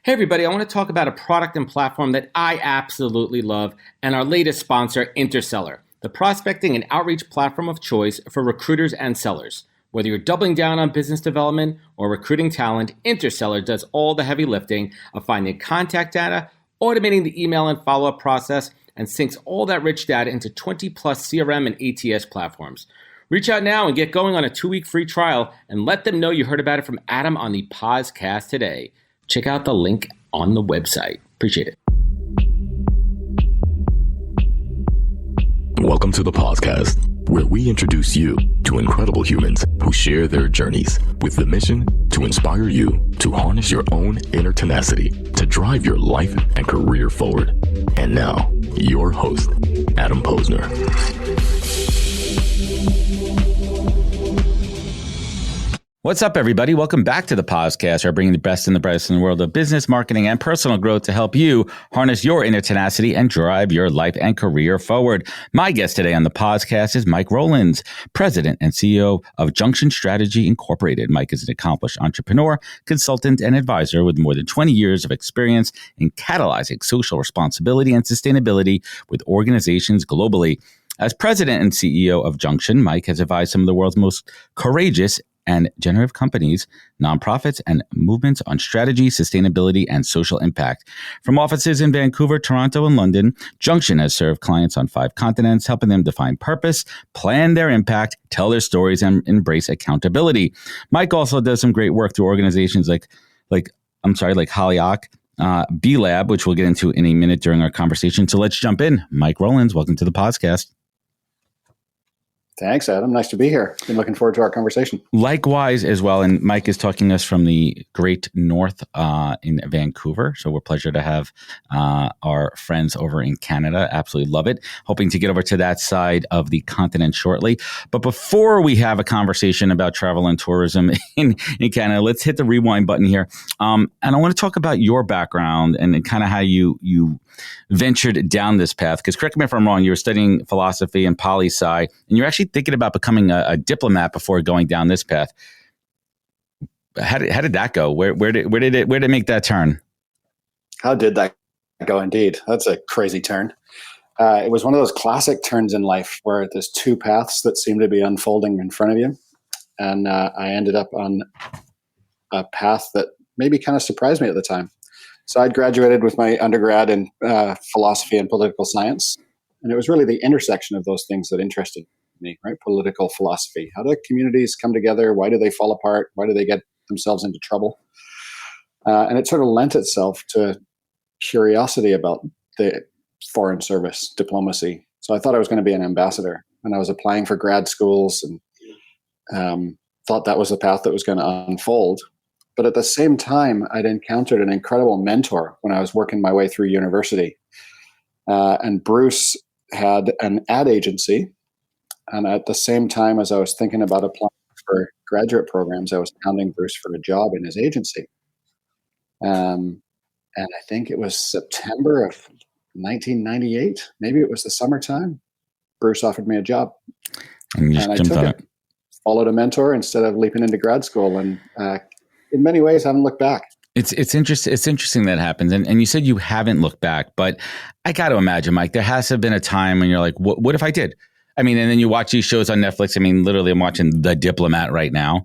Hey everybody, I want to talk about a product and platform that I absolutely love and our latest sponsor, Interseller, the prospecting and outreach platform of choice for recruiters and sellers. Whether you're doubling down on business development or recruiting talent, Interseller does all the heavy lifting of finding contact data, automating the email and follow-up process, and syncs all that rich data into 20 plus CRM and ATS platforms. Reach out now and get going on a 2-week free trial and let them know you heard about it from Adam on the podcast today. Check out the link on the website. Appreciate it. Welcome to the podcast, where we introduce you to incredible humans who share their journeys with the mission to inspire you to harness your own inner tenacity to drive your life and career forward. And now, your host, Adam Posner. What's up, everybody? Welcome back to the podcast, where I bring the best and the brightest in the world of business, marketing, and personal growth to help you harness your inner tenacity and drive your life and career forward. My guest today on the podcast is Mike Rowlands, President and CEO of Junxion Strategy Incorporated. Mike is an accomplished entrepreneur, consultant, and advisor with more than 20 years of experience in catalyzing social responsibility and sustainability with organizations globally. As President and CEO of Junxion, Mike has advised some of the world's most courageous and generative companies, nonprofits, and movements on strategy, sustainability, and social impact. From offices in Vancouver, Toronto, and London, Junxion has served clients on 5 continents, helping them define purpose, plan their impact, tell their stories, and embrace accountability. Mike also does some great work through organizations like Hollyhock, B Lab, which we'll get into in a minute during our conversation. So let's jump in. Mike Rowlands, welcome to the podcast. Thanks, Adam. Nice to be here. Been looking forward to our conversation. Likewise as well. And Mike is talking to us from the great north in Vancouver. So we're pleasure to have our friends over in Canada. Absolutely love it. Hoping to get over to that side of the continent shortly. But before we have a conversation about travel and tourism in Canada, let's hit the rewind button here. And I want to talk about your background and kind of how you ventured down this path. Because correct me if I'm wrong, you were studying philosophy and poli-sci, and you're actually thinking about becoming a diplomat before going down this path. How did that go? Where did it make that turn? How did that go? Indeed, that's a crazy turn. It was one of those classic turns in life where there's 2 paths that seem to be unfolding in front of you, and I ended up on a path that maybe kind of surprised me at the time. So I'd graduated with my undergrad in philosophy and political science, and it was really the intersection of those things that interested me, right? Political philosophy. How do communities come together? Why do they fall apart? Why do they get themselves into trouble? And it sort of lent itself to curiosity about the foreign service, diplomacy. So I thought I was going to be an ambassador, and I was applying for grad schools and thought that was the path that was going to unfold. But at the same time, I'd encountered an incredible mentor when I was working my way through university. And Bruce had an ad agency. And at the same time as I was thinking about applying for graduate programs, I was hounding Bruce for a job in his agency. And I think it was September of 1998. Maybe it was the summertime. Bruce offered me a job. And I took it. Followed a mentor instead of leaping into grad school. And in many ways, I haven't looked back. It's interesting that happens. And you said you haven't looked back, but I got to imagine, Mike, there has to have been a time when you're like, what if I did? I mean, and then you watch these shows on Netflix. I mean, literally, I'm watching The Diplomat right now,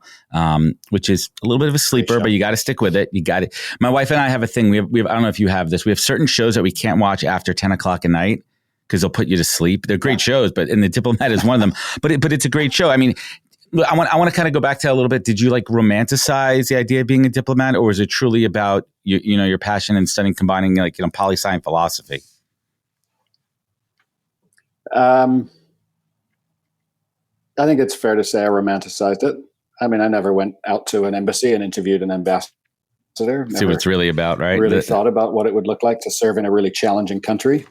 which is a little bit of a sleeper, but you got to stick with it. You got it. My wife and I have a thing. We have, I don't know if you have this. We have certain shows that we can't watch after 10 o'clock at night because they'll put you to sleep. They're great shows, and The Diplomat is one of them. But it's a great show. I mean, I want to kind of go back to that a little bit. Did you like romanticize the idea of being a diplomat, or is it truly about your passion and studying, combining poli-sci and philosophy? I think it's fair to say I romanticized it. I mean, I never went out to an embassy and interviewed an ambassador. See what it's really about, right? Really thought about what it would look like to serve in a really challenging country.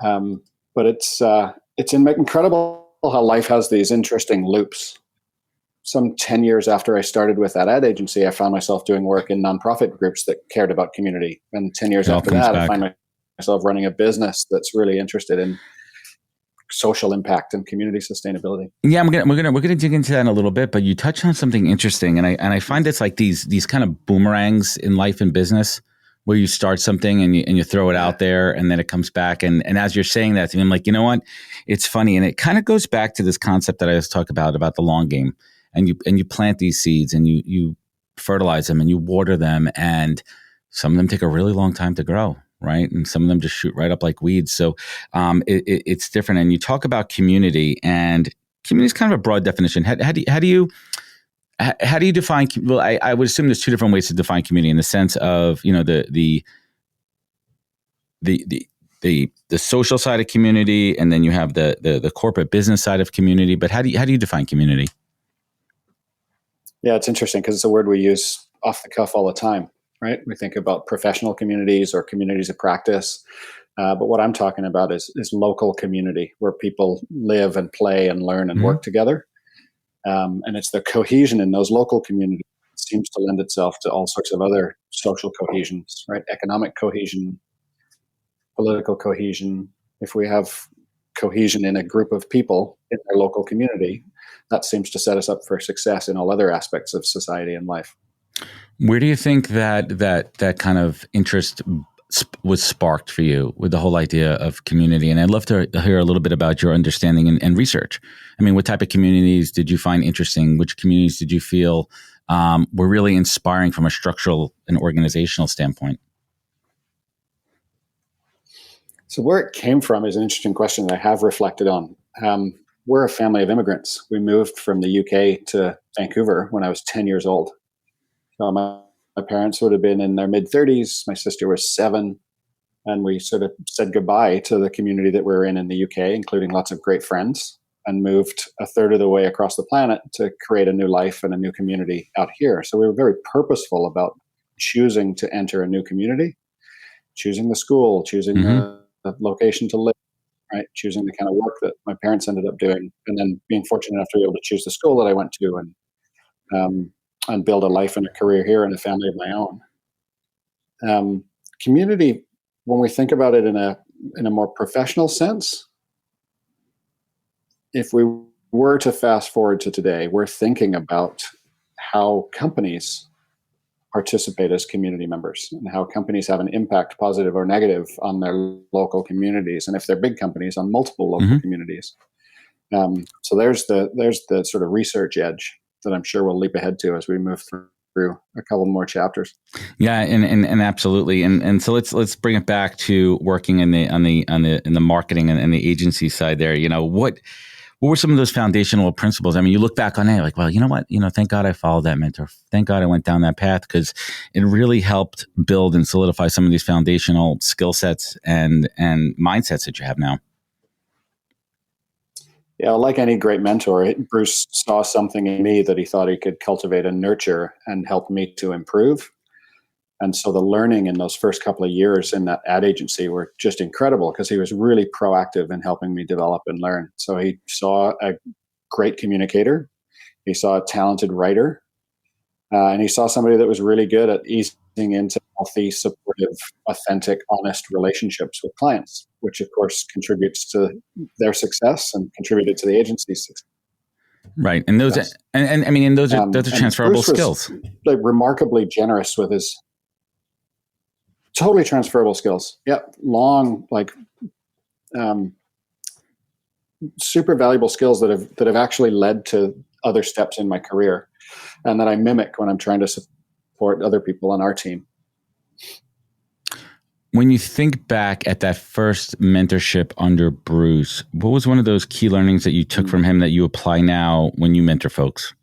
But it's incredible how life has these interesting loops. Some 10 years after I started with that ad agency, I found myself doing work in nonprofit groups that cared about community. And 10 years after that, I find myself running a business that's really interested in social impact and community sustainability. Yeah, we're gonna dig into that in a little bit, but you touched on something interesting, and I find it's like these kind of boomerangs in life and business, where you start something and you throw it out there, and then it comes back. And as you're saying that to me, I'm like, you know what? It's funny, and it kind of goes back to this concept that I was talking about the long game, and you plant these seeds and you fertilize them and you water them, and some of them take a really long time to grow. Right. And some of them just shoot right up like weeds. So it's different. And you talk about community, and community is kind of a broad definition. How do you define? Well, I would assume there's two different ways to define community, in the sense of, you know, the social side of community, and then you have the corporate business side of community. But how do you define community? Yeah, it's interesting because it's a word we use off the cuff all the time. Right? We think about professional communities or communities of practice. But what I'm talking about is local community, where people live and play and learn and work together. And it's the cohesion in those local communities that seems to lend itself to all sorts of other social cohesions, right? Economic cohesion, political cohesion. If we have cohesion in a group of people in their local community, that seems to set us up for success in all other aspects of society and life. Where do you think that kind of interest was sparked for you with the whole idea of community? And I'd love to hear a little bit about your understanding and research. I mean, what type of communities did you find interesting? Which communities did you feel were really inspiring from a structural and organizational standpoint? So where it came from is an interesting question that I have reflected on. We're a family of immigrants. We moved from the UK to Vancouver when I was 10 years old. So my parents would have been in their mid-30s. My sister was 7. And we sort of said goodbye to the community that we were in the UK, including lots of great friends, and moved a third of the way across the planet to create a new life and a new community out here. So we were very purposeful about choosing to enter a new community, choosing the school, choosing the location to live, right? Choosing the kind of work that my parents ended up doing, and then being fortunate enough to be able to choose the school that I went to, and build a life and a career here and a family of my own. Community, when we think about it in a more professional sense, if we were to fast forward to today, we're thinking about how companies participate as community members, and how companies have an impact, positive or negative, on their local communities, and if they're big companies, on multiple local communities. So there's the sort of research edge that I'm sure we'll leap ahead to as we move through a couple more chapters. Yeah, and absolutely, and so let's bring it back to working in the marketing and the agency side there. You know, what were some of those foundational principles? I mean, you look back on it like, well, you know what, thank God I followed that mentor. Thank God I went down that path, because it really helped build and solidify some of these foundational skill sets and mindsets that you have now. Yeah, like any great mentor, Bruce saw something in me that he thought he could cultivate and nurture and help me to improve. And so the learning in those first couple of years in that ad agency were just incredible, because he was really proactive in helping me develop and learn. So he saw a great communicator, he saw a talented writer, and he saw somebody that was really good at easing into healthy, supportive, authentic, honest relationships with clients, which of course contributes to their success and contributed to the agency's success. Right, and those, and I mean, those are transferable skills. Like remarkably generous with his totally transferable skills. Yep, long, like super valuable skills that have actually led to other steps in my career, and that I mimic when I'm trying to support other people on our team. When you think back at that first mentorship under Bruce, what was one of those key learnings that you took from him that you apply now when you mentor folks?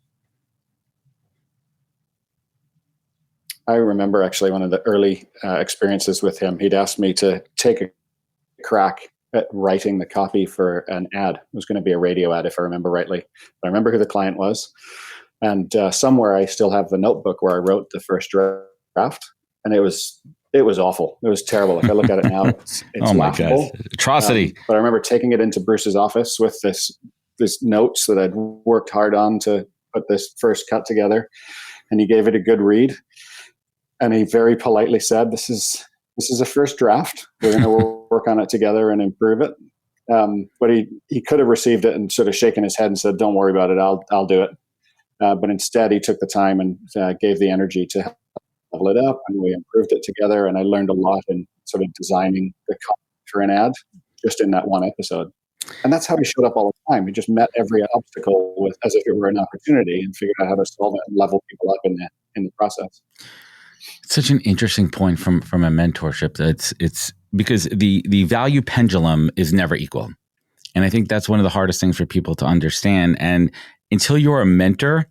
I remember actually one of the early experiences with him. He'd asked me to take a crack at writing the copy for an ad. It was going to be a radio ad, if I remember rightly. But I remember who the client was. And somewhere I still have the notebook where I wrote the first draft. And it was awful. It was terrible. If I look at it now, it's oh my laughable. God. Atrocity. But I remember taking it into Bruce's office with this notes that I'd worked hard on to put this first cut together. And he gave it a good read. And he very politely said, this is a first draft. We're going to work on it together and improve it. But he could have received it and sort of shaken his head and said, "Don't worry about it. I'll do it." But instead, he took the time and gave the energy to level it up, and we improved it together. And I learned a lot in sort of designing the content for an ad just in that one episode. And that's how he showed up all the time. He just met every obstacle with as if it were an opportunity and figured out how to solve it and level people up in the process. It's such an interesting point from a mentorship. It's because the value pendulum is never equal. And I think that's one of the hardest things for people to understand. And until you're a mentor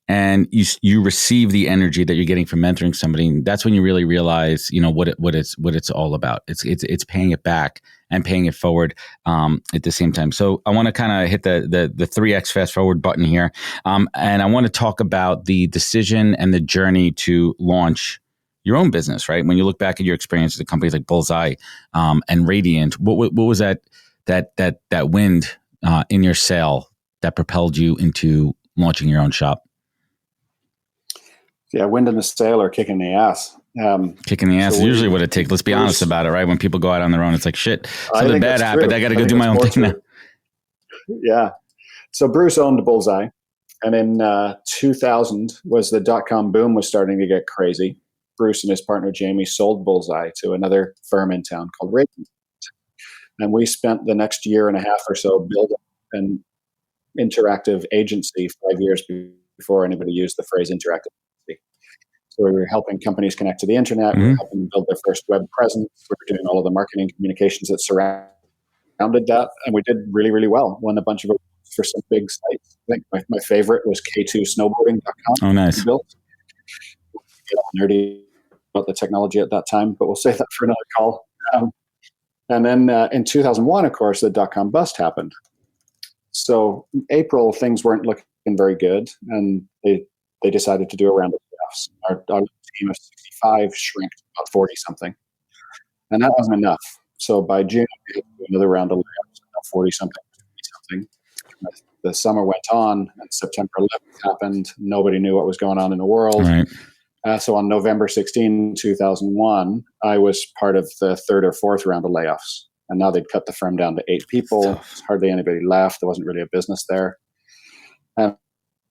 and you receive the energy that you're getting from mentoring somebody, that's when you really realize, what it's all about. It's paying it back and paying it forward at the same time. So I want to kind of hit the 3x fast forward button here. And I want to talk about the decision and the journey to launch your own business, right? When you look back at your experience at companies like Bullseye and Radiant, what was that wind in your sail that propelled you into launching your own shop? Yeah, wind in the sail or kicking the ass. Kicking the ass is usually what it takes. Let's be honest about it, right? When people go out on their own, it's like, shit, something bad happened. I got to go do my own thing now. Yeah. So Bruce owned Bullseye. And in 2000 was the dot-com boom was starting to get crazy. Bruce and his partner, Jamie, sold Bullseye to another firm in town called Radiant. And we spent the next year and a half or so building an interactive agency 5 years before anybody used the phrase interactive agency. So we were helping companies connect to the internet. We were helping them build their first web presence. We were doing all of the marketing communications that surrounded that. And we did really, really well. Won a bunch of awards for some big sites. I think my favorite was K2snowboarding.com. Oh, nice. Built. Get all nerdy about the technology at that time, but we'll save that for another call. And then in 2001, of course, the dot-com bust happened. So in April, things weren't looking very good, and they decided to do a round of layoffs. Our team of 65 shrank to about 40-something. And that wasn't enough. So by June, we had to do another round of layoffs, about 40-something, 50-something. The summer went on, and September 11th happened. Nobody knew what was going on in the world. Right. So on November 16, 2001, I was part of the third or fourth round of layoffs. And now they'd cut the firm down to 8 people. Hardly anybody left. There wasn't really a business there. And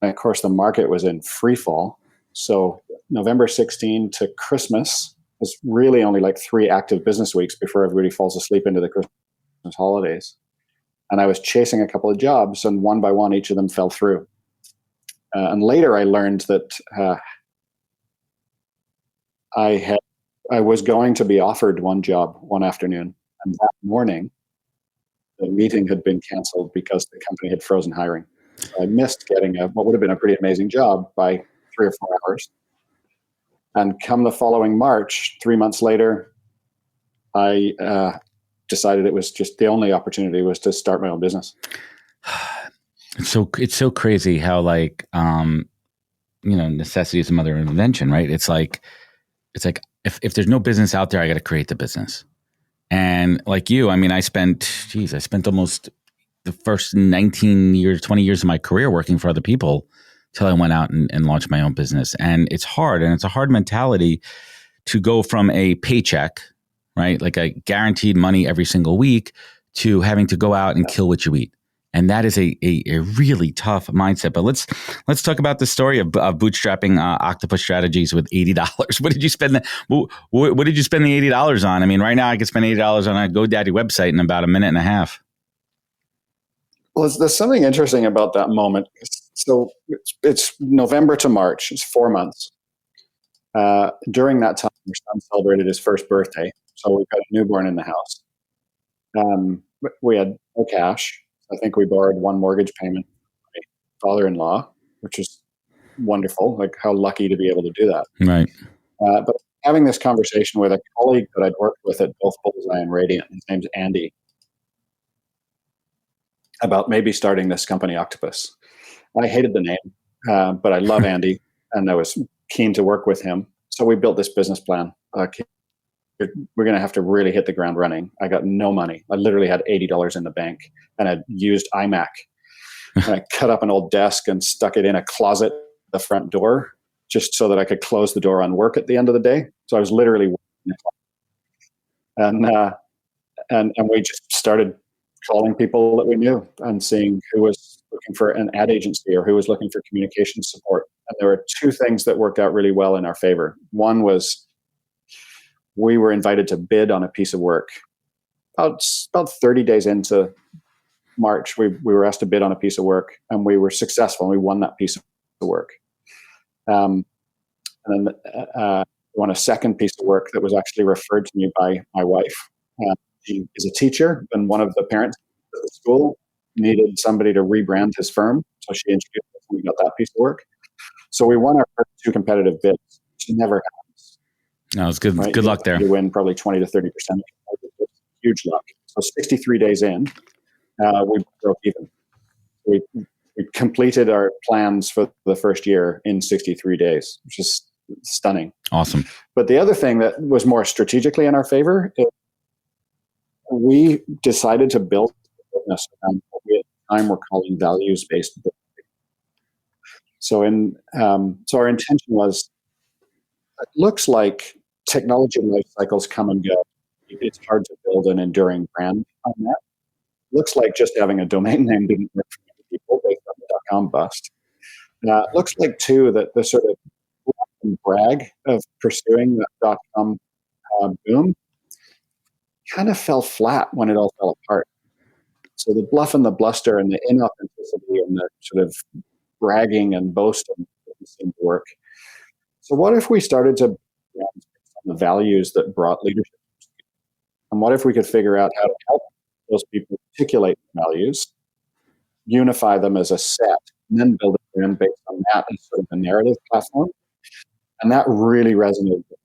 of course, the market was in free fall. So November 16 to Christmas was really only like 3 active business weeks before everybody falls asleep into the Christmas holidays. And I was chasing a couple of jobs, and one by one, each of them fell through. And later I learned that I was going to be offered one job one afternoon. And that morning, the meeting had been canceled because the company had frozen hiring. So I missed getting what would have been a pretty amazing job by 3 or 4 hours. And come the following March, 3 months later, I decided it was just the only opportunity was to start my own business. It's so crazy how necessity is the mother of invention, right? It's like if there's no business out there, I got to create the business. And like you, I mean, I spent almost the first 19 years, 20 years of my career working for other people till I went out and launched my own business. And it's hard, and it's a hard mentality to go from a paycheck, right? Like a guaranteed money every single week, to having to go out and kill what you eat. And that is a really tough mindset. But let's talk about the story of bootstrapping Octopus Strategies with $80. What did you spend? What did you spend the $80 on? I mean, right now I could spend $80 on a GoDaddy website in about a minute and a half. Well, there's something interesting about that moment. So it's November to March. It's 4 months. During that time, our son celebrated his first birthday. So we've got a newborn in the house. We had no cash. I think we borrowed one mortgage payment from my father-in-law, which is wonderful. Like, how lucky to be able to do that. Right. But having this conversation with a colleague that I'd worked with at both Bullseye and Radiant, his name's Andy, about maybe starting this company, Octopus. I hated the name, but I love Andy, and I was keen to work with him. So we built this business plan. We're going to have to really hit the ground running. I got no money. I literally had $80 in the bank, and I'd used iMac. And I cut up an old desk and stuck it in a closet at the front door, just so that I could close the door on work at the end of the day. So I was literally working in the closet. And we just started calling people that we knew and seeing who was looking for an ad agency or who was looking for communication support. And there were two things that worked out really well in our favor. One was we were invited to bid on a piece of work. About 30 days into March, we were asked to bid on a piece of work, and we were successful. And we won that piece of work. And then we won a second piece of work that was actually referred to me by my wife. She is a teacher, and one of the parents at the school needed somebody to rebrand his firm. So she introduced us, and we got that piece of work. So we won our first two competitive bids, which never happens. No, it's good. Right? Good luck there. You win probably 20 to 30%. Huge luck. So 63 days in, we broke even. We completed our plans for the first year in 63 days, which is stunning. Awesome. But the other thing that was more strategically in our favor is we decided to build a business around what we at the time were calling values-based business. So our intention was, it looks like technology life cycles come and go. It's hard to build an enduring brand on that. Looks like just having a domain name didn't work for many people based on the .com bust. It looks like, too, that the sort of brag of pursuing that .com boom kind of fell flat when it all fell apart. So the bluff and the bluster and the inauthenticity and the sort of bragging and boasting didn't seem to work. So what if we started to brand based on the values that brought leadership? And what if we could figure out how to help those people articulate the values, unify them as a set, and then build a brand based on that as sort of a narrative platform? And that really resonated with me.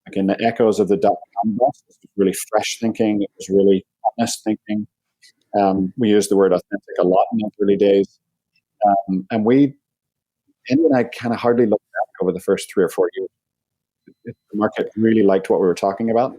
Like in the echoes of the .com bust, this was really fresh thinking. It was really honest thinking. We used the word authentic a lot in those early days. And Andy and I kind of hardly looked back over the first 3 or 4 years. The market really liked what we were talking about.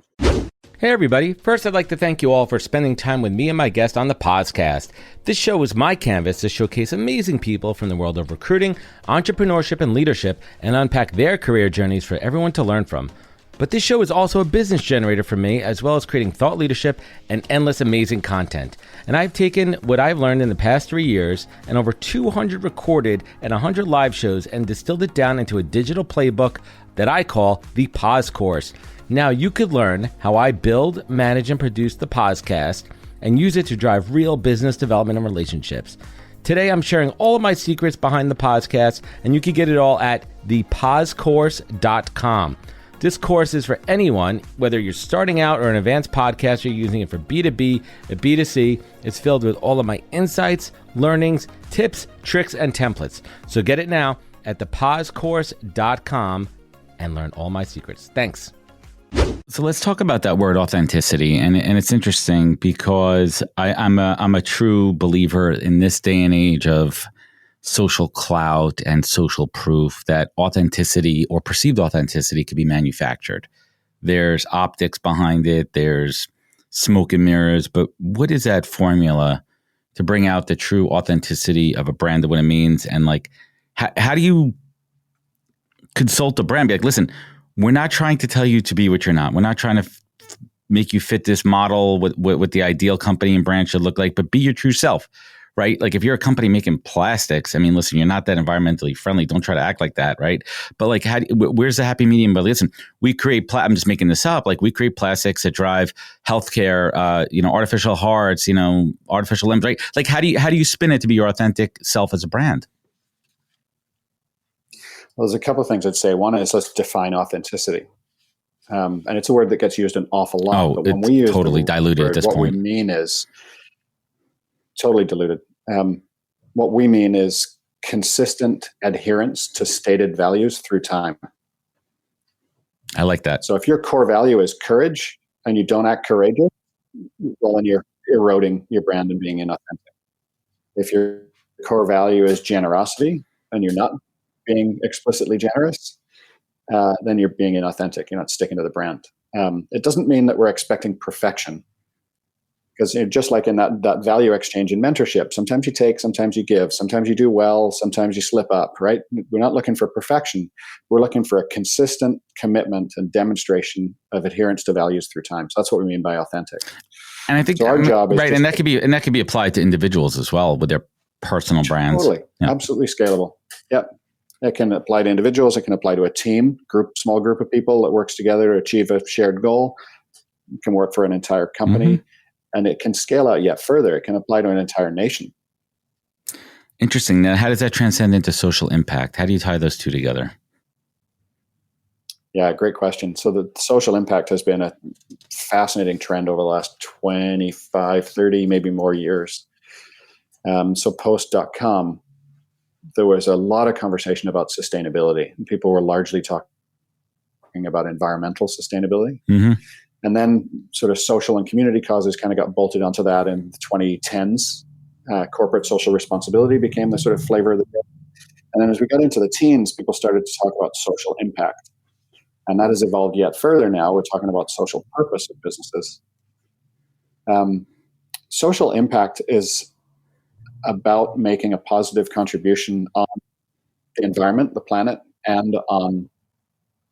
Hey everybody, first I'd like to thank you all for spending time with me and my guest on the podcast. This show is my canvas to showcase amazing people from the world of recruiting, entrepreneurship, and leadership, and unpack their career journeys for everyone to learn from. But this show is also a business generator for me, as well as creating thought leadership and endless amazing content. And I've taken what I've learned in the past 3 years and over 200 recorded and 100 live shows and distilled it down into a digital playbook that I call the Pause Course. Now you could learn how I build, manage, and produce the podcast and use it to drive real business development and relationships. Today, I'm sharing all of my secrets behind the podcast, and you can get it all at thepausecourse.com. This course is for anyone, whether you're starting out or an advanced podcaster using it for B2B and B2C. It's filled with all of my insights, learnings, tips, tricks, and templates. So get it now at thepausecourse.com and learn all my secrets. Thanks. So let's talk about that word authenticity. And it's interesting because I'm a true believer in this day and age of social clout and social proof that authenticity or perceived authenticity can be manufactured. There's optics behind it. There's smoke and mirrors. But what is that formula to bring out the true authenticity of a brand and what it means? And like, how do you consult a brand? Be like, listen, we're not trying to tell you to be what you're not. We're not trying to make you fit this model, what the ideal company and brand should look like, but be your true self, right? Like if you're a company making plastics, I mean, listen, you're not that environmentally friendly. Don't try to act like that, right? But like, where's the happy medium? But listen, we create, I'm just making this up. Like we create plastics that drive healthcare, artificial hearts, artificial limbs, right? Like how do you spin it to be your authentic self as a brand? Well, there's a couple of things I'd say. One is let's define authenticity. And it's a word that gets used an awful lot. But when we use totally diluted at this point. What we mean is totally diluted. What we mean is consistent adherence to stated values through time. I like that. So if your core value is courage and you don't act courageous, well, then you're eroding your brand and being inauthentic. If your core value is generosity and you're not being explicitly generous, then you're being inauthentic. You're not sticking to the brand. It doesn't mean that we're expecting perfection, because just like in that value exchange in mentorship, sometimes you take, sometimes you give, sometimes you do well, sometimes you slip up, right? We're not looking for perfection. We're looking for a consistent commitment and demonstration of adherence to values through time. So that's what we mean by authentic. And I think so our job is right, and that could be applied to individuals as well with their personal brands. Totally, absolutely scalable. Yep, it can apply to individuals. It can apply to a team, small group of people that works together to achieve a shared goal. It can work for an entire company, and it can scale out yet further. It can apply to an entire nation. Interesting. Now, how does that transcend into social impact? How do you tie those two together? Yeah, great question. So the social impact has been a fascinating trend over the last 25, 30, maybe more years. So post.com, there was a lot of conversation about sustainability. People were largely talking about environmental sustainability. And then sort of social and community causes kind of got bolted onto that in the 2010s. Corporate social responsibility became the sort of flavor of the day. And then as we got into the teens, people started to talk about social impact. And that has evolved yet further now. We're talking about social purpose of businesses. Social impact is about making a positive contribution on the environment, the planet, and on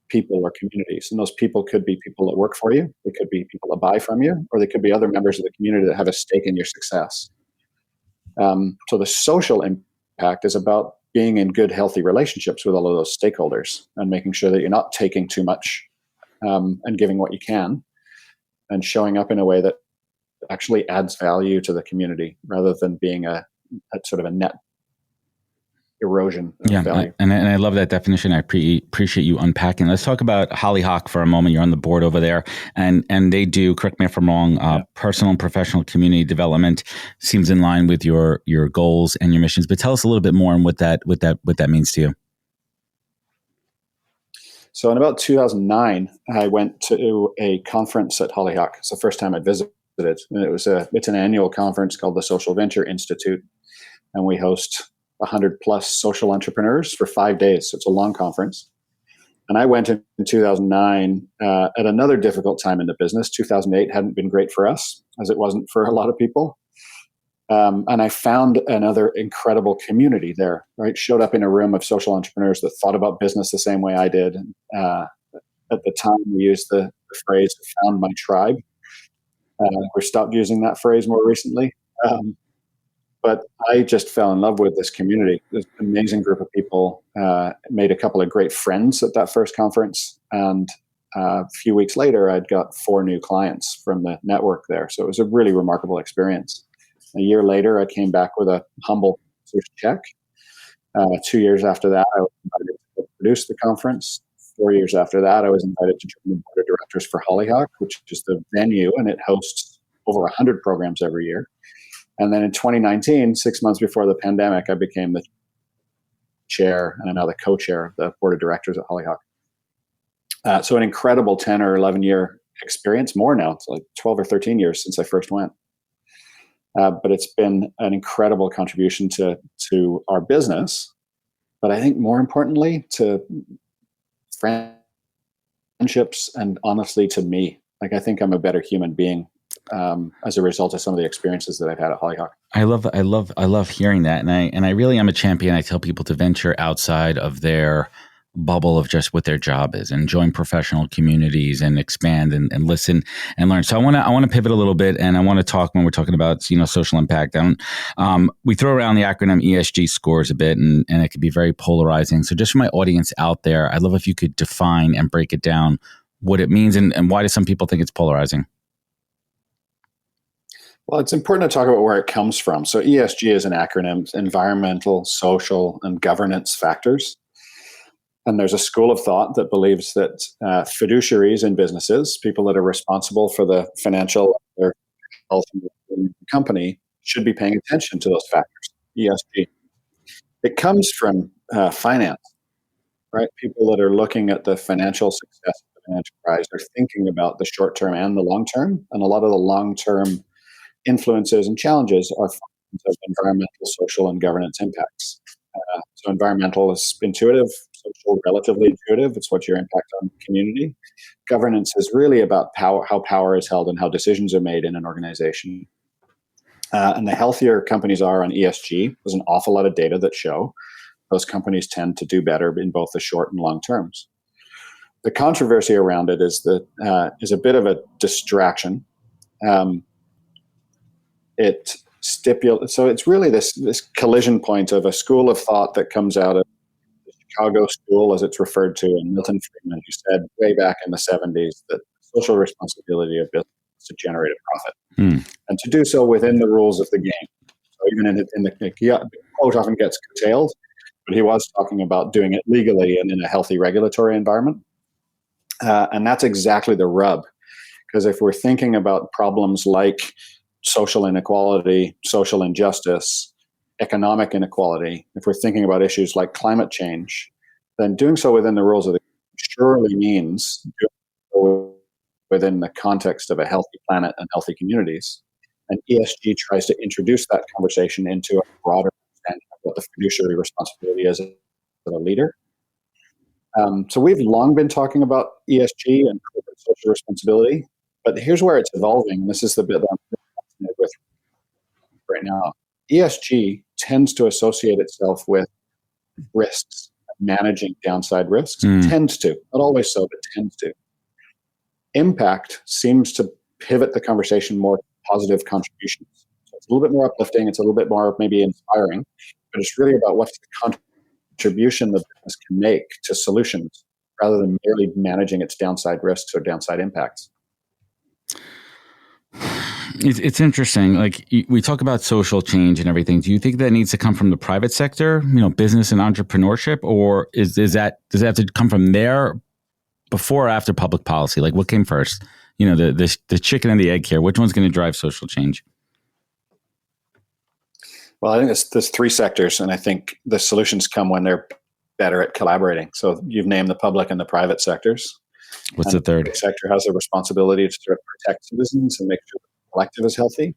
people or communities. And those people could be people that work for you. They could be people that buy from you, or they could be other members of the community that have a stake in your success. So the social impact is about being in good, healthy relationships with all of those stakeholders and making sure that you're not taking too much and giving what you can and showing up in a way that actually adds value to the community rather than being a sort of a net erosion of value. And I love that definition. I appreciate you unpacking. Let's talk about Hollyhock for a moment. You're on the board over there, and they do, correct me if I'm wrong, personal and professional community development seems in line with your goals and your missions. But tell us a little bit more on what that means to you. So in about 2009, I went to a conference at Hollyhock. It's the first time I'd visited, and it's an annual conference called the Social Venture Institute, and we host 100 plus social entrepreneurs for 5 days. So it's a long conference. And I went in 2009 at another difficult time in the business. 2008 hadn't been great for us, as it wasn't for a lot of people. And I found another incredible community there, right? Showed up in a room of social entrepreneurs that thought about business the same way I did. At the time, we used the phrase, found my tribe. We stopped using that phrase more recently. But I just fell in love with this community. This amazing group of people, made a couple of great friends at that first conference. And a few weeks later, I'd got 4 new clients from the network there. So it was a really remarkable experience. A year later, I came back with a humble check. 2 years after that, I was invited to produce the conference. 4 years after that, I was invited to join the board of directors for Hollyhock, which is the venue, and it hosts over 100 programs every year. And then in 2019, 6 months before the pandemic, I became the chair and I'm now the co-chair of the board of directors at Hollyhock. So an incredible 10 or 11 year experience, more now. It's like 12 or 13 years since I first went. But it's been an incredible contribution to our business. But I think more importantly, to friendships and honestly to me. Like, I think I'm a better human being as a result of some of the experiences that I've had at Hollyhock. I love hearing that, and I really am a champion. I tell people to venture outside of their bubble of just what their job is and join professional communities and expand and listen and learn. So I want to pivot a little bit, and I want to talk when we're talking about social impact. We throw around the acronym ESG scores a bit, and it can be very polarizing. So just for my audience out there, I'd love if you could define and break it down what it means and why do some people think it's polarizing. Well, it's important to talk about where it comes from. So ESG is an acronym: environmental, social, and governance factors. And there's a school of thought that believes that fiduciaries in businesses, people that are responsible for the financial or health of the company, should be paying attention to those factors, ESG. It comes from finance, right? People that are looking at the financial success of an enterprise are thinking about the short term and the long term. And a lot of the long term influences and challenges are functions of environmental, social, and governance impacts. So environmental is intuitive, social relatively intuitive. It's what's your impact on the community. Governance is really about power, how power is held and how decisions are made in an organization. And the healthier companies are on ESG, there's an awful lot of data that show those companies tend to do better in both the short and long terms. The controversy around it is a bit of a distraction. So it's really this collision point of a school of thought that comes out of the Chicago School, as it's referred to, and Milton Friedman, who said way back in the 70s that social responsibility of business is to generate a profit, and to do so within the rules of the game. So even the quote often gets curtailed, but he was talking about doing it legally and in a healthy regulatory environment. And that's exactly the rub. Because if we're thinking about problems like social inequality, social injustice, economic inequality, if we're thinking about issues like climate change, then doing so within the rules of the game surely means doing so within the context of a healthy planet and healthy communities. And ESG tries to introduce that conversation into a broader understanding of what the fiduciary responsibility is of a leader. So we've long been talking about ESG and corporate social responsibility, but here's where it's evolving. This is the bit that I'm fascinated with right now. ESG tends to associate itself with risks, managing downside risks. Tends to, not always so, but tends to. Impact seems to pivot the conversation more to positive contributions. So it's a little bit more uplifting. It's a little bit more maybe inspiring, but it's really about what's the contribution the business can make to solutions rather than merely managing its downside risks or downside impacts. It's interesting. Like we talk about social change and everything. Do you think that needs to come from the private sector, business and entrepreneurship, or does that have to come from there before or after public policy? Like what came first? The chicken and the egg here. Which one's going to drive social change? Well, I think there's three sectors, and I think the solutions come when they're better at collaborating. So you've named the public and the private sectors. What's the third? The sector has a responsibility to sort of protect citizens and make sure the collective is healthy.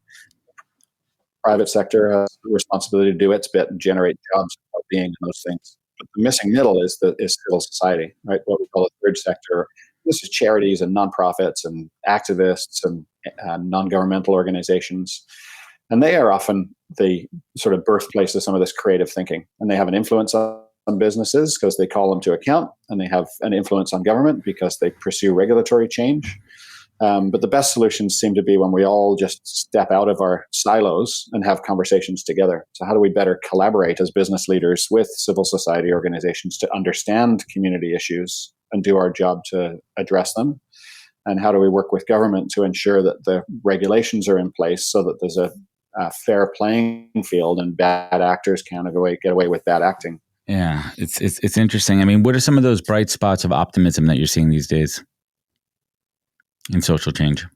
Private sector has a responsibility to do its bit and generate jobs, well-being, and those things. But the missing middle is civil society, right? What we call the third sector. This is charities and nonprofits and activists and non-governmental organizations. And they are often the sort of birthplace of some of this creative thinking. And they have an influence on businesses because they call them to account, and they have an influence on government because they pursue regulatory change. But the best solutions seem to be when we all just step out of our silos and have conversations together. So how do we better collaborate as business leaders with civil society organizations to understand community issues and do our job to address them? And how do we work with government to ensure that the regulations are in place so that there's a fair playing field and bad actors can't get away with bad acting? Yeah, it's interesting. I mean, what are some of those bright spots of optimism that you're seeing these days in social change?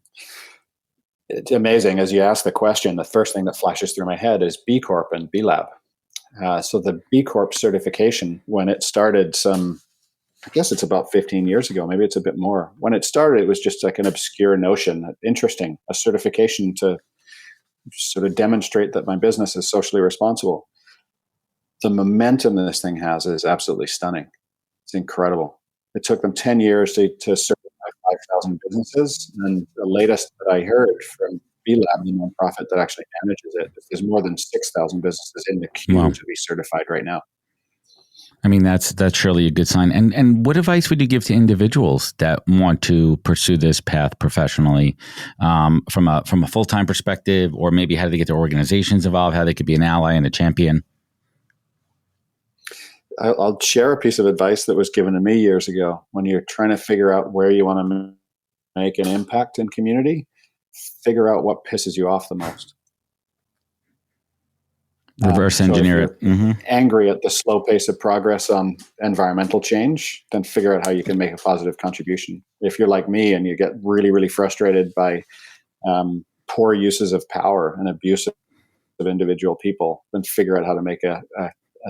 It's amazing. As you ask the question, the first thing that flashes through my head is B Corp and B Lab. So the B Corp certification, when it started I guess it's about 15 years ago, maybe it's a bit more. When it started, it was just like an obscure notion, interesting, a certification to sort of demonstrate that my business is socially responsible. The momentum this thing has is absolutely stunning. It's incredible. It took them 10 years to certify 5,000 businesses. And the latest that I heard from B Lab, the nonprofit that actually manages it, there's more than 6,000 businesses in the queue to be certified right now. I mean, that's surely a good sign. And what advice would you give to individuals that want to pursue this path professionally, from a full-time perspective, or maybe how do they get their organizations involved, how they could be an ally and a champion? I'll share a piece of advice that was given to me years ago. When you're trying to figure out where you want to make an impact in community, figure out what pisses you off the most. Reverse engineer it. Mm-hmm. Angry at the slow pace of progress on environmental change, then figure out how you can make a positive contribution. If you're like me and you get really, really frustrated by poor uses of power and abuse of individual people, then figure out how to make a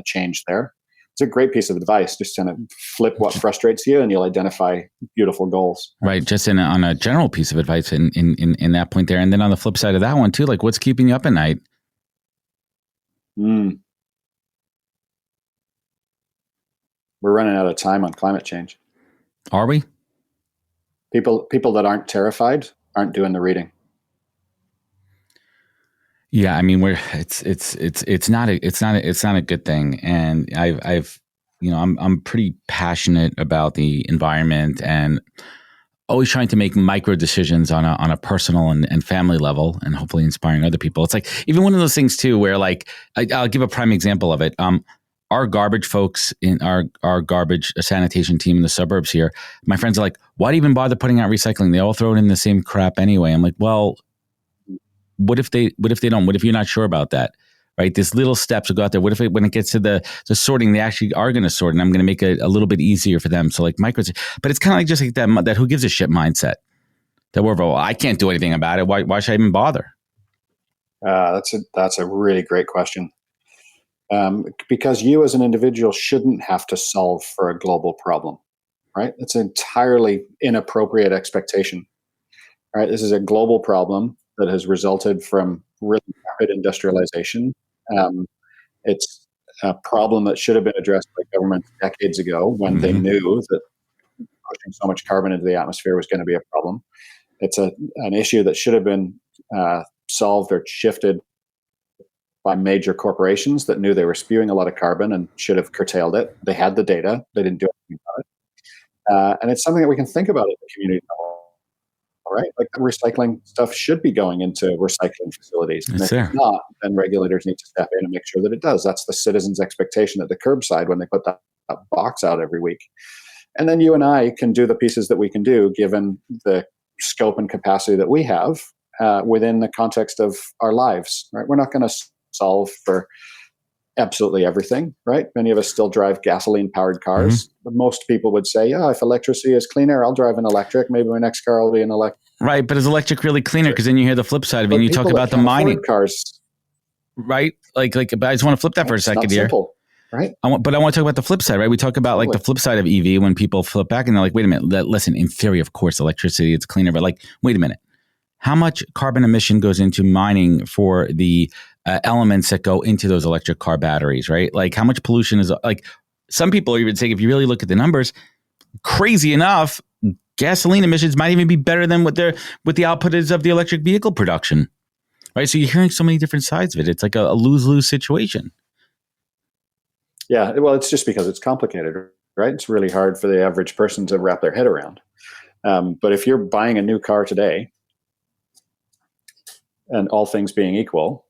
change there. It's a great piece of advice. Just kind of flip what frustrates you and you'll identify beautiful goals. Right. Just on a general piece of advice in that point there. And then on the flip side of that one too, like what's keeping you up at night? We're running out of time on climate change. Are we? People that aren't terrified aren't doing the reading. Yeah, I mean, it's not a good thing, and I'm pretty passionate about the environment, and always trying to make micro decisions on a personal and family level, and hopefully inspiring other people. It's like even one of those things too, where like I'll give a prime example of it. Our garbage folks in our garbage sanitation team in the suburbs here, my friends are like, why do you even bother putting out recycling? They all throw it in the same crap anyway. I'm like, well, what if they don't? What if you're not sure about that? Right? There's little steps to go out there. What if when it gets to the sorting, they actually are going to sort, and I'm going to make it a little bit easier for them. So like micros, but it's kind of like just like that who gives a shit mindset. That we're, well, I can't do anything about it. Why should I even bother? That's a really great question. Because you as an individual shouldn't have to solve for a global problem, right? It's an entirely inappropriate expectation, right? This is a global problem that has resulted from really rapid industrialization. It's a problem that should have been addressed by governments decades ago when they knew that pushing so much carbon into the atmosphere was going to be a problem. It's an issue that should have been solved or shifted by major corporations that knew they were spewing a lot of carbon and should have curtailed it. They had the data. They didn't do anything about it. And it's something that we can think about at the community level, right? Like the recycling stuff should be going into recycling facilities. And if it's not, then regulators need to step in and make sure that it does. That's the citizens' expectation at the curbside when they put that box out every week. And then you and I can do the pieces that we can do given the scope and capacity that we have within the context of our lives, right? We're not going to solve for absolutely everything, right? Many of us still drive gasoline-powered cars. But most people would say, yeah, if electricity is cleaner, I'll drive an electric. Maybe my next car will be an electric. Right, but is electric really cleaner? Because then you hear the flip side of it, and you talk about the mining cars, right? Like, I just want to flip that for a second here. Simple, right? But I want to talk about the flip side, right? We talk about like the flip side of EV when people flip back and they're like, wait a minute, listen, in theory, of course, electricity is cleaner, but like, wait a minute. How much carbon emission goes into mining for the elements that go into those electric car batteries, right? Like how much pollution is like, some people are even saying, if you really look at the numbers, crazy enough, gasoline emissions might even be better than what the output is of the electric vehicle production, right? So you're hearing so many different sides of it. It's like a lose-lose situation. Yeah, well, it's just because it's complicated, right? It's really hard for the average person to wrap their head around. But if you're buying a new car today, and all things being equal,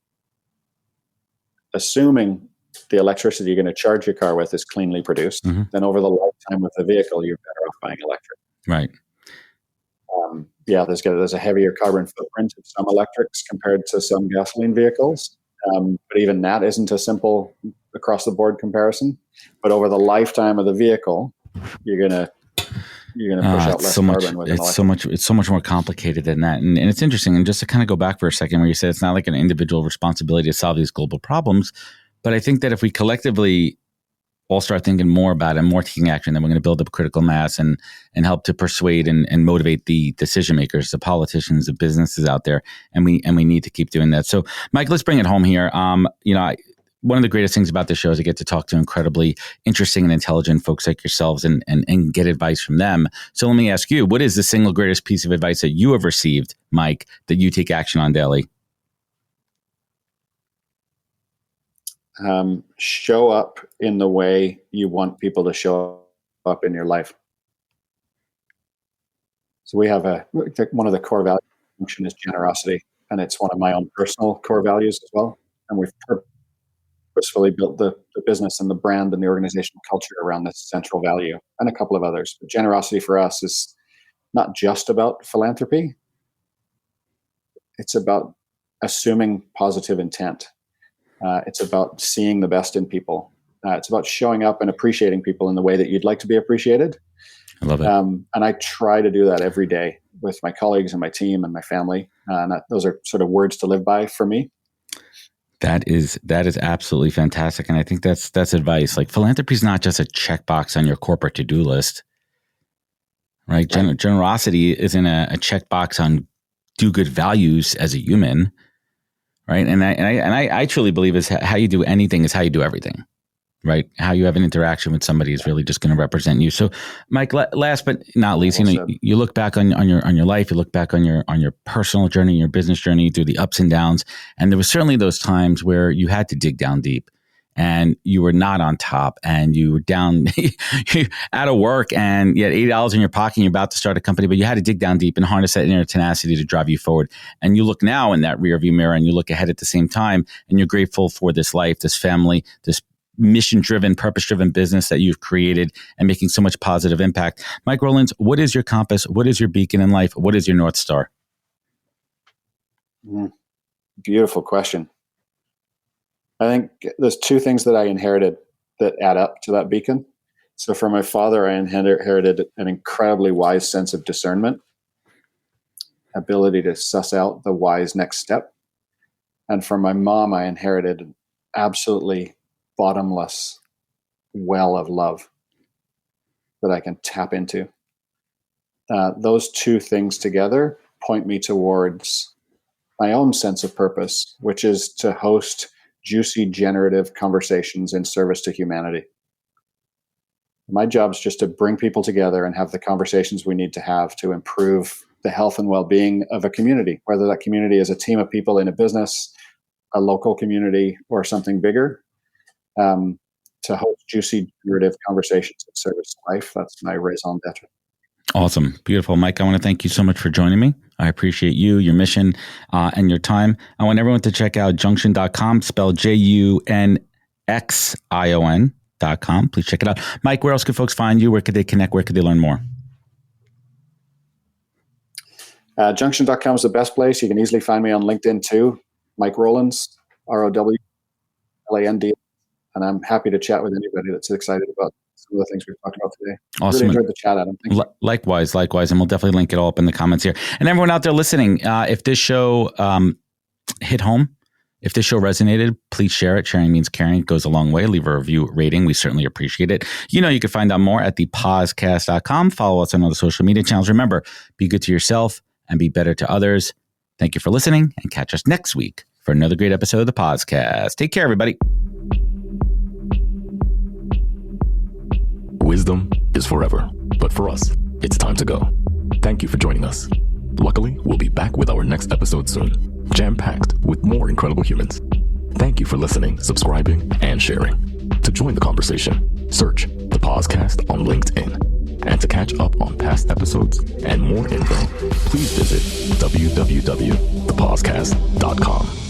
assuming the electricity you're going to charge your car with is cleanly produced, then over the lifetime of the vehicle, you're better off buying electric. Right. Yeah, there's a heavier carbon footprint of some electrics compared to some gasoline vehicles. But even that isn't a simple across the board comparison. But over the lifetime of the vehicle, you're going to push out less carbon with an electric. It's so much more complicated than that. And it's interesting. And just to kind of go back for a second where you said it's not like an individual responsibility to solve these global problems. But I think that if we collectively all start thinking more about it and more taking action, then we're going to build up critical mass and help to persuade and motivate the decision makers, the politicians, the businesses out there. And we need to keep doing that. So Mike, let's bring it home here. One of the greatest things about this show is I get to talk to incredibly interesting and intelligent folks like yourselves and get advice from them. So let me ask you, what is the single greatest piece of advice that you have received, Mike, that you take action on daily? Show up in the way you want people to show up in your life. So we have one of the core values of Junxion is generosity, and it's one of my own personal core values as well. And we've purposefully built the business and the brand and the organizational culture around this central value and a couple of others. But generosity for us is not just about philanthropy. It's about assuming positive intent. It's about seeing the best in people. It's about showing up and appreciating people in the way that you'd like to be appreciated. I love it. And I try to do that every day with my colleagues and my team and my family. And those are sort of words to live by for me. That is absolutely fantastic. And I think that's advice. Like philanthropy is not just a checkbox on your corporate to-do list, right? Generosity isn't a checkbox on do good values as a human. Right. And I truly believe is how you do anything is how you do everything. Right. How you have an interaction with somebody is really just going to represent you. So, Mike, last but not least, you look back on your life, you look back on your personal journey, your business journey, through the ups and downs. And there was certainly those times where you had to dig down deep and you were not on top, and you were down out of work, and you had $80 in your pocket and you're about to start a company, but you had to dig down deep and harness that inner tenacity to drive you forward. And you look now in that rearview mirror and you look ahead at the same time, and you're grateful for this life, this family, this mission-driven, purpose-driven business that you've created and making so much positive impact. Mike Rowlands, what is your compass? What is your beacon in life? What is your North Star? Beautiful question. I think there's two things that I inherited that add up to that beacon. So from my father, I inherited an incredibly wise sense of discernment, ability to suss out the wise next step. And from my mom, I inherited an absolutely bottomless well of love that I can tap into. Those two things together point me towards my own sense of purpose, which is to host juicy, generative conversations in service to humanity. My job is just to bring people together and have the conversations we need to have to improve the health and well-being of a community, whether that community is a team of people in a business, a local community, or something bigger. To host juicy, generative conversations in service to life. That's my raison d'etre. Awesome. Beautiful. Mike, I want to thank you so much for joining me. I appreciate you, your mission, and your time. I want everyone to check out junxion.com, spelled JUNXION.com. Please check it out. Mike, where else could folks find you? Where could they connect? Where could they learn more? Junxion.com is the best place. You can easily find me on LinkedIn too. Mike Rowlands, ROWLAND. And I'm happy to chat with anybody that's excited about some of the things we've talked about today. Awesome. Really enjoyed the chat, Adam. Thank you. Likewise. And we'll definitely link it all up in the comments here. And everyone out there listening, if this show hit home, if this show resonated, please share it. Sharing means caring. It goes a long way. Leave a review rating. We certainly appreciate it. You can find out more at thepodcast.com. Follow us on all the social media channels. Remember, be good to yourself and be better to others. Thank you for listening, and catch us next week for another great episode of the podcast. Take care, everybody. Wisdom is forever, but for us, it's time to go. Thank you for joining us. Luckily, we'll be back with our next episode soon, jam-packed with more incredible humans. Thank you for listening, subscribing, and sharing. To join the conversation, search the podcast on LinkedIn. And to catch up on past episodes and more info, please visit www.thepodcast.com.